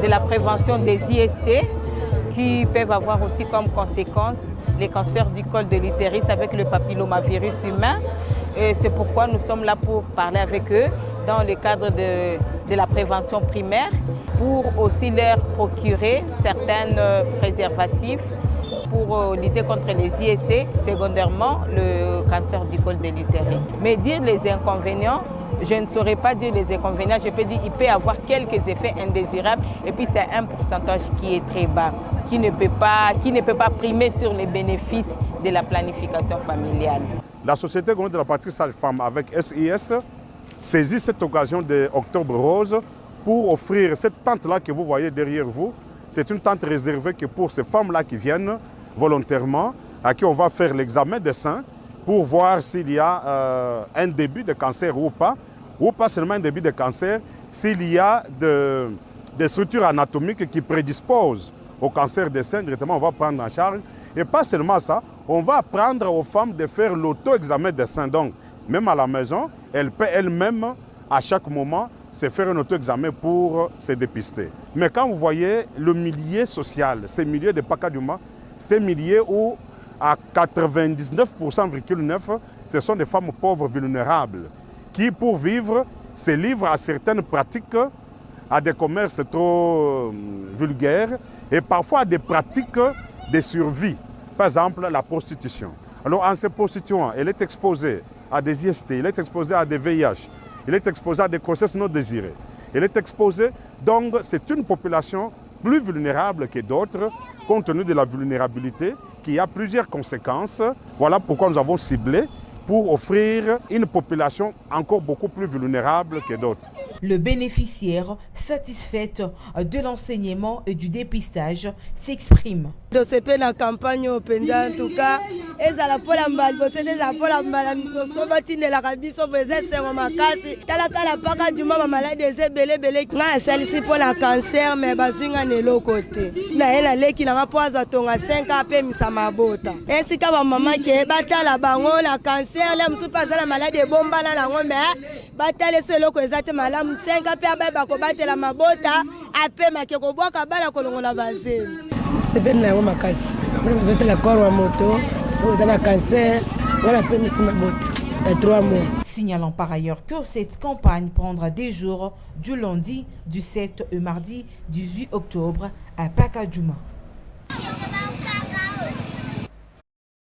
de la prévention des IST qui peuvent avoir aussi comme conséquence les cancers du col de l'utérus avec le papillomavirus humain. Et c'est pourquoi nous sommes là pour parler avec eux dans le cadre de la prévention primaire pour aussi leur procurer certains préservatifs pour lutter contre les IST, secondairement le cancer du col de l'utérus. Mais dire les inconvénients, je ne saurais pas dire les inconvénients, je peux dire qu'il peut y avoir quelques effets indésirables et puis c'est un pourcentage qui est très bas, qui ne peut pas primer sur les bénéfices de la planification familiale. La Société congolaise de la patrie sage-femme avec SIS saisit cette occasion de Octobre Rose pour offrir cette tente-là que vous voyez derrière vous. C'est une tente réservée que pour ces femmes-là qui viennent volontairement, à qui on va faire l'examen des seins pour voir s'il y a un début de cancer ou pas seulement un début de cancer, s'il y a des structures anatomiques qui prédisposent au cancer des seins, directement on va prendre en charge. Et pas seulement ça, on va apprendre aux femmes de faire l'auto-examen des seins. Donc, même à la maison, elles peuvent elles-mêmes, à chaque moment, se faire un auto-examen pour se dépister. Mais quand vous voyez le milieu social, ces milieux de Pakadouma, c'est un milieu où à 99,9%, ce sont des femmes pauvres vulnérables qui, pour vivre, se livrent à certaines pratiques, à des commerces trop vulgaires et parfois à des pratiques de survie. Par exemple, la prostitution. Alors, en se prostituant, elle est exposée à des IST, elle est exposée à des VIH, elle est exposée à des grossesses non désirées. Elle est exposée, donc c'est une population plus vulnérable que d'autres, compte tenu de la vulnérabilité, qui a plusieurs conséquences. Voilà pourquoi nous avons ciblé pour offrir une population encore beaucoup plus vulnérable que d'autres. Le bénéficiaire, satisfaite de l'enseignement et du dépistage, s'exprime. De ce fait, la campagne en tout cas, et ça la pola mbali, c'est des apola mbali, so batine la rabi, so baiser c'est ma casse. Tala kala paka du mama malade des belé, na celle-ci pour la cancer, mais basunga ne l'autre côté. Na elle a l'équipe la poise tonga 5 AP misama bota. Ainsi que maman qui est batala bango la cancer, la msu pas la maladie bomba na la ngombe, batale selo ko exactement la 5 AP ba ko batela mabota, AP makeko boka bala kolongola bazeli. C'est bien là, ma casse. Vous êtes la corps à moto, vous avez un cancer, on a permis ma moto. Il y a 3 mois. Signalant par ailleurs que cette campagne prendra des jours du lundi du 7 au mardi 18 octobre à Pakadouma.